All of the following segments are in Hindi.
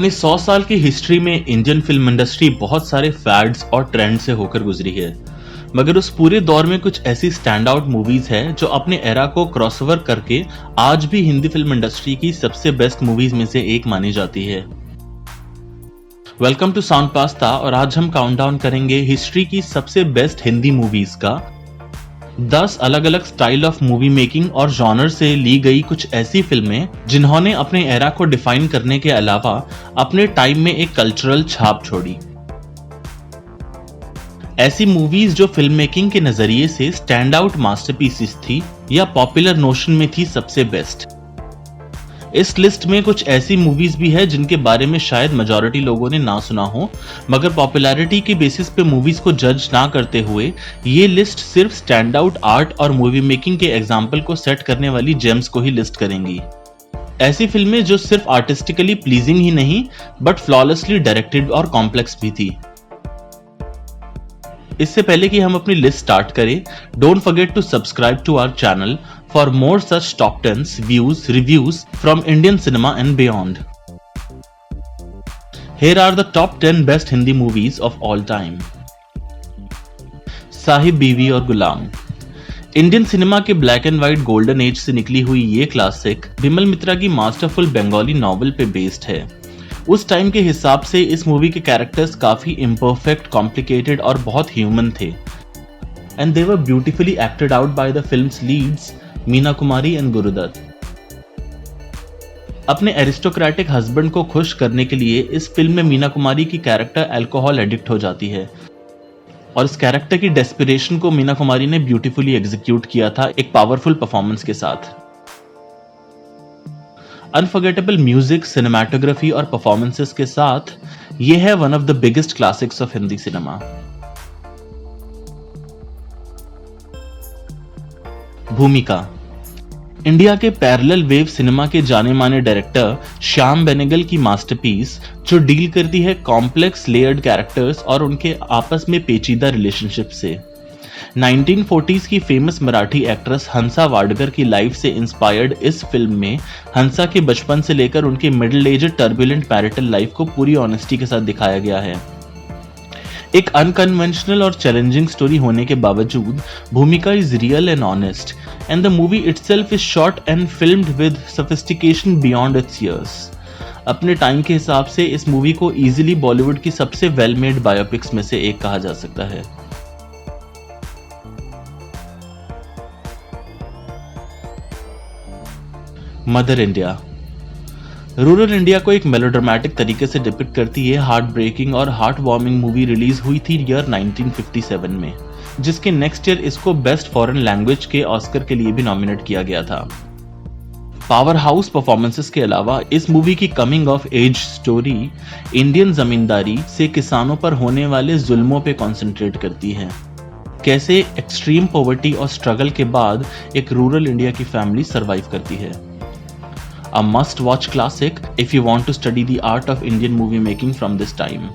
अपनी 100 साल की हिस्ट्री में इंडियन फिल्म इंडस्ट्री बहुत सारे फैड्स और ट्रेंड से होकर गुजरी है, मगर उस पूरे दौर में कुछ ऐसी स्टैंड आउट मूवीज हैं जो अपने एरा को क्रॉसओवर करके आज भी हिंदी फिल्म इंडस्ट्री की सबसे बेस्ट मूवीज में से एक मानी जाती है। वेलकम टू साउंड पास्ता और आज हम काउंटडाउन करेंगे हिस्ट्री की सबसे बेस्ट हिंदी मूवीज का। 10 अलग अलग स्टाइल ऑफ मूवी मेकिंग और जॉनर से ली गई कुछ ऐसी फिल्में जिन्होंने अपने एरा को डिफाइन करने के अलावा अपने टाइम में एक कल्चरल छाप छोड़ी। ऐसी मूवीज जो फिल्म मेकिंग के नजरिए से स्टैंड आउट मास्टरपीसेस थी या पॉपुलर नोशन में थी सबसे बेस्ट। इस लिस्ट में कुछ ऐसी मूवीज भी है जिनके बारे में शायद मेजॉरिटी लोगों ने ना सुना हो, मगर पॉपुलैरिटी के बेसिस पे मूवीज को जज ना करते हुए ये लिस्ट सिर्फ स्टैंड आउट आर्ट और मूवी मेकिंग के एग्जाम्पल को सेट करने वाली जेम्स को ही लिस्ट करेंगी। ऐसी फिल्में जो सिर्फ आर्टिस्टिकली प्लीजिंग ही नहीं बट फ्लॉलेसली डायरेक्टेड और कॉम्प्लेक्स भी थी। इससे पहले कि हम अपनी लिस्ट स्टार्ट करें, don't forget to subscribe to our channel for more such top 10s, views, reviews from Indian cinema and beyond. Here are the top 10 best Hindi movies of all time. Sahib बीवी और गुलाम। इंडियन सिनेमा के black and white golden age से निकली हुई ये क्लासिक बिमल मित्रा की मास्टरफुल बंगाली नॉवल पे बेस्ड है। उस टाइम के हिसाब से इस मूवी के कैरेक्टर्स काफी इम्परफेक्ट, कॉम्प्लिकेटेड और बहुत ह्यूमन थे, and they were beautifully acted out by the film's leads Meena Kumari and Guru Dutt. अपने एरिस्टोक्रेटिक हस्बैंड को खुश करने के लिए इस फिल्म में मीना कुमारी की कैरेक्टर अल्कोहल एडिक्ट हो जाती है और इस कैरेक्टर की डेस्पिरेशन को मीना कुमारी ने ब्यूटीफुली एग्जीक्यूट किया था एक पावरफुल परफॉर्मेंस के साथ। अनफॉरगेटेबल म्यूजिक, सिनेमाटोग्राफी और परफॉर्मेंसेस के साथ ये है one of the biggest classics of Hindi cinema. भूमिका। इंडिया के पैरेलल वेव सिनेमा के जाने माने डायरेक्टर श्याम बेनेगल की मास्टरपीस जो डील करती है कॉम्प्लेक्स लेयर्ड कैरेक्टर्स और उनके आपस में पेचीदा रिलेशनशिप से। 1940s की फेमस मराठी एक्ट्रेस हंसा वाडकर की लाइफ से इंस्पायर्ड इस फिल्म में हंसा के बचपन से लेकर उनके middle age turbulent marital life को पूरी ऑनेस्टी के साथ दिखाया गया है। एक अनकन्वेंशनल और चैलेंजिंग स्टोरी होने के बावजूद भूमिका is real and honest and the movie itself is shot and filmed with sophistication beyond it's years. अपने टाइम के हिसाब से इस मूवी को इजीली बॉलीवुड की सबसे वेल मेड बायोपिक्स में से एक कहा जा सकता है। Mother India. रूरल इंडिया को एक मेलोड्रामेटिक तरीके से डिपिक्ट करती है हार्ट ब्रेकिंग और हार्ट वार्मिंग मूवी रिलीज हुई थी ईयर 1957 में, जिसके नेक्स्ट ईयर इसको बेस्ट फॉरेन लैंग्वेज के ऑस्कर के लिए भी नॉमिनेट किया गया था। पावर हाउस परफॉर्मेंसेस के अलावा इस मूवी की coming of age story Indian zamindari से किसानों पर होने वाले जुल्मों पे कॉन्सेंट्रेट करती है। कैसे एक्सट्रीम पॉवर्टी और स्ट्रगल के बाद एक रूरल इंडिया की फैमिली सर्वाइव करती है। A must-watch classic if you want to study the art of Indian movie making from this time.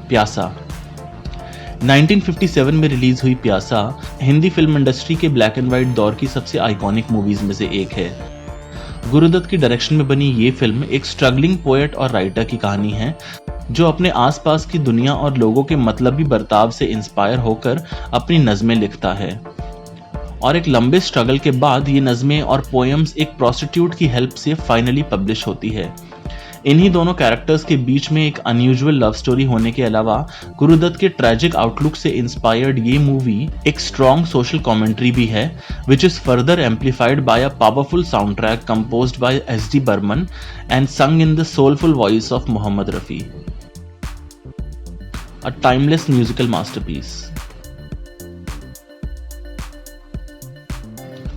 प्यासा। 1957 में रिलीज हुई प्यासा हिंदी फिल्म इंडस्ट्री के ब्लैक एंड व्हाइट दौर की सबसे आइकॉनिक मूवीज में से एक है। गुरुदत्त की डायरेक्शन में बनी ये फिल्म एक स्ट्रगलिंग पोएट और राइटर की कहानी है जो अपने आसपास की दुनिया और लोगों के मतलबी बर्ताव से इंस्पायर होकर अपनी नज़में लिखता है और एक लंबे स्ट्रगल के बाद ये नज़में और पोएम्स एक प्रोस्टिट्यूट की हेल्प से फाइनली पब्लिश होती है। इन्हीं दोनों कैरेक्टर्स के बीच में एक अनयूजुअल लव स्टोरी होने के अलावा गुरुदत्त के ट्रैजिक आउटलुक से इंस्पायर्ड ये मूवी एक स्ट्रॉन्ग सोशल कमेंट्री भी है, which is further amplified by a powerful sound track composed by S D. Burman and sung in the soulful voice of Mohammed Rafi. A timeless musical masterpiece.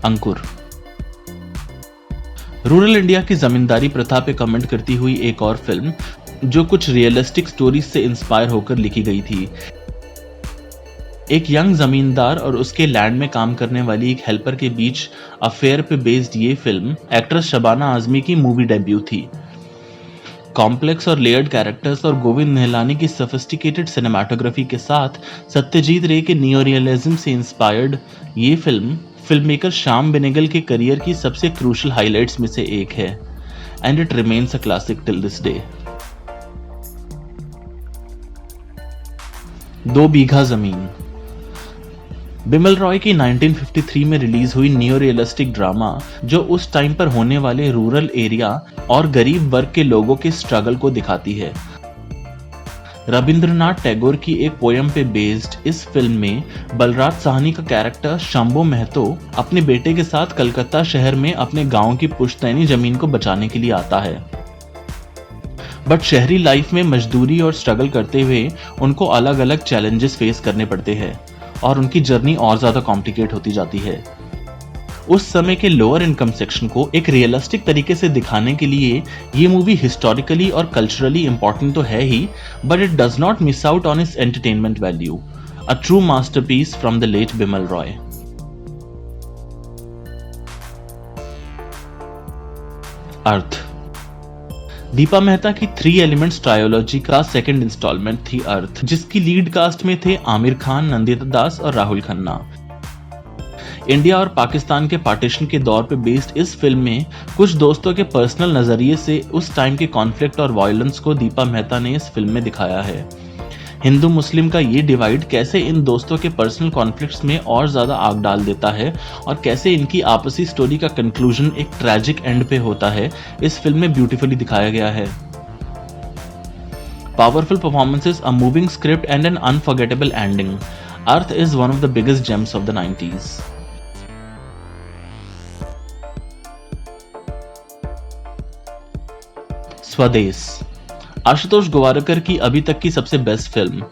Ankur. Rural India की जमींदारी प्रथा पे कमेंट करती हुई एक और फिल्म जो कुछ रियलिस्टिक स्टोरीज से इंस्पायर होकर लिखी गई थी। एक यंग जमींदार और उसके लैंड में काम करने वाली एक हेल्पर के बीच अफेयर पे बेस्ड ये फिल्म एक्ट्रेस शबाना आजमी की मूवी डेब्यू थी। कॉम्प्लेक्स और लेयर्ड कैरेक्टर्स और गोविंद निहलानी की सोफिस्टिकेटेड सिनेमाटोग्राफी के साथ सत्यजीत रे के नियो रियलिज्म से इंस्पायर्ड ये film film maker Shyam Benegal के करियर की सबसे क्रूशल हाइलाइट्स में से एक है, and it remains a classic till this day. 2 बीघा जमीन। बिमल रॉय की 1953 में रिलीज हुई न्यू रियलिस्टिक ड्रामा जो उस टाइम पर होने वाले रूरल एरिया और गरीब वर्ग के लोगों के स्ट्रगल को दिखाती है। रविंद्रनाथ टैगोर की एक पोयम पे बेस्ड इस फिल्म में बलराज साहनी का कैरेक्टर शंभू महतो अपने बेटे के साथ कलकत्ता शहर में अपने गांव की पुश्तैनी जमीन को बचाने के लिए आता है। बट शहरी लाइफ में मजदूरी और स्ट्रगल करते हुए उनको अलग अलग चैलेंजेस फेस करने पड़ते हैं और उनकी जर्नी और ज्यादा कॉम्प्लिकेट होती जाती है। उस समय के लोअर इनकम सेक्शन को एक रियलिस्टिक तरीके से दिखाने के लिए ये मूवी हिस्टोरिकली और कल्चरली इंपॉर्टेंट तो है ही, but it does not miss out on its entertainment value. A true masterpiece from the late Bimal Roy. Earth. Deepa Mehta की 3 एलिमेंट्स ट्रायोलॉजी का सेकंड इंस्टॉलमेंट थी अर्थ, जिसकी लीड कास्ट में थे आमिर खान, नंदिता दास और राहुल खन्ना। इंडिया और पाकिस्तान के पार्टीशन के दौर पे बेस्ड इस फिल्म में कुछ दोस्तों के पर्सनल नजरिए से उस टाइम के कॉन्फ्लिक्ट और वायलेंस को दीपा मेहता ने इस फिल्म में दिखाया है। हिंदू मुस्लिम का ये डिवाइड कैसे इन दोस्तों के पर्सनल कॉन्फ्लिक्ट्स में और ज्यादा आग डाल देता है और कैसे इनकी आपसी स्टोरी का कंक्लूजन एक ट्रैजिक एंड पे होता है, इस फिल्म में ब्यूटीफुली दिखाया गया है। Powerful performances, a moving script and an unforgettable ending, Earth is one of the biggest gems of the 90s। Swades. Ashutosh Gowariker की अभी तक की सबसे best film,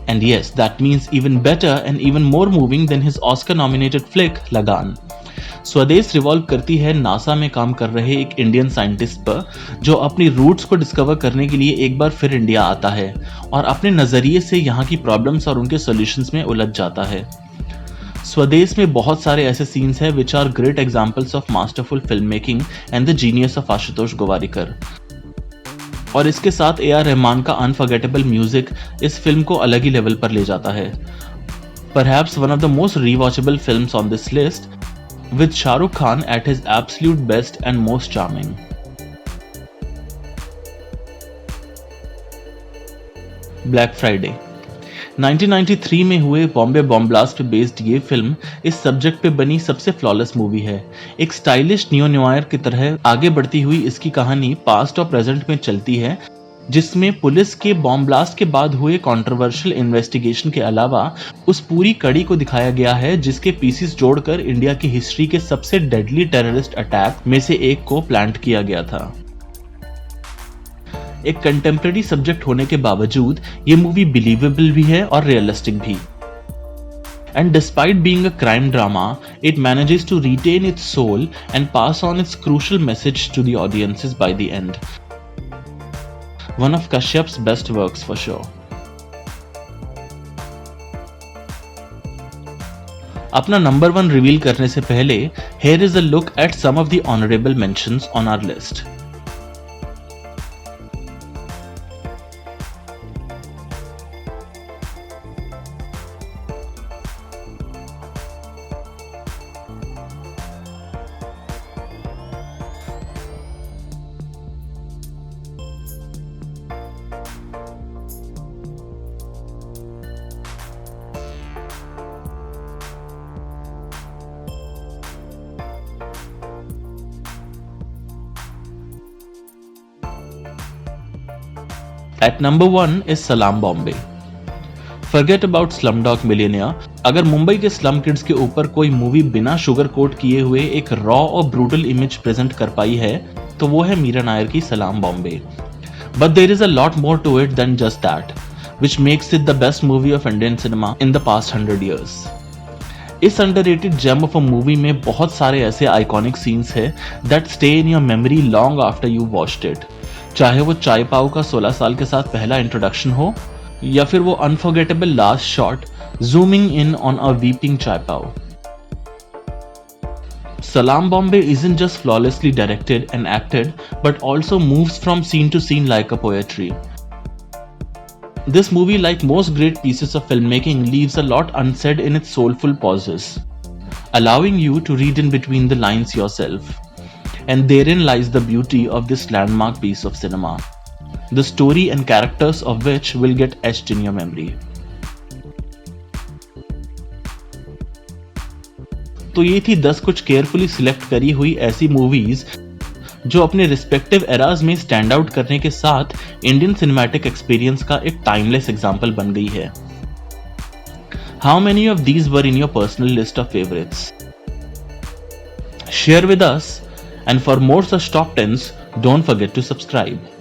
and yes that means even better and even more moving than his Oscar nominated flick Lagaan. Swades revolve करती है नासा में काम कर रहे एक इंडियन साइंटिस्ट पर जो अपनी रूट्स को डिस्कवर करने के लिए एक बार फिर इंडिया आता है और अपने नजरिए से यहाँ की प्रॉब्लम्स और उनके सॉल्यूशंस में उलझ जाता है। स्वदेश में बहुत सारे ऐसे सीन्स हैं which are great examples of masterful film making and the genius of Ashutosh Gowariker. और इसके साथ ए आर रहमान का अनफॉरगेटेबल म्यूजिक इस फिल्म को अलग ही लेवल पर ले जाता है। Perhaps one of the most rewatchable films on this list, with Shah Rukh Khan at his absolute best and most charming. Black Friday. 1993 में हुए बॉम्बे बॉम्ब ब्लास्ट पे बेस्ड ये फिल्म इस सब्जेक्ट पे बनी सबसे फ्लॉलेस मूवी है। एक स्टाइलिश नियो न्यूआयर की तरह आगे बढ़ती हुई इसकी कहानी पास्ट और प्रेजेंट में चलती है, जिसमें पुलिस के बॉम्ब ब्लास्ट के बाद हुए कंट्रोवर्शियल इन्वेस्टिगेशन के अलावा उस पूरी कड़ी को दिखाया गया है जिसके पीसेस जोड़कर इंडिया की हिस्ट्री के सबसे डेडली टेररिस्ट अटैक में से एक को प्लांट किया गया था। एक कंटेम्प्रेरी सब्जेक्ट होने के बावजूद ये मूवी बिलीवेबल भी है और रियलिस्टिक भी। And despite being a crime drama, it manages to retain its soul and pass on its crucial message to the audiences by the end. One of Kashyap's best works for sure. अपना नंबर 1 रिवील करने से पहले here is a look at some of the honorable mentions on our list. At number 1 is Salaam Bombay. Forget about Slumdog Millionaire. अगर मुंबई के स्लम किड्स के ऊपर कोई मूवी बिना शुगर कोट किए हुए एक रॉ और ब्रूटल इमेज प्रेजेंट कर पाई है तो वो है मीरा नायर की सलाम Bombay. But there is a lot more to it than just that, which makes it the best movie of Indian cinema in the past 100 years. इस underrated gem of a movie में बहुत सारे ऐसे आइकॉनिक सीन्स है that stay in your memory long after you watched it, चाहे वो चाय पाव का 16 साल के साथ पहला इंट्रोडक्शन हो या फिर वो unforgettable last shot zooming in on a weeping चाय पाव। Salaam Bombay isn't just flawlessly directed and acted, but also moves from scene to scene like a poetry. This movie, like most great pieces of filmmaking, leaves a lot unsaid in its soulful pauses. allowing you to read in between the lines yourself. And therein lies the beauty of this landmark piece of cinema, the story and characters of which will get etched in your memory. तो ये थी 10 कुछ केयरफुली सिलेक्ट करी हुई ऐसी मूवीज जो अपने रिस्पेक्टिव एराज में स्टैंड आउट करने के साथ इंडियन सिनेमैटिक एक्सपीरियंस का एक टाइमलेस एग्जाम्पल बन गई है. How many of these were in your personal list of favourites? Share with us, and for more such top 10s, don't forget to subscribe.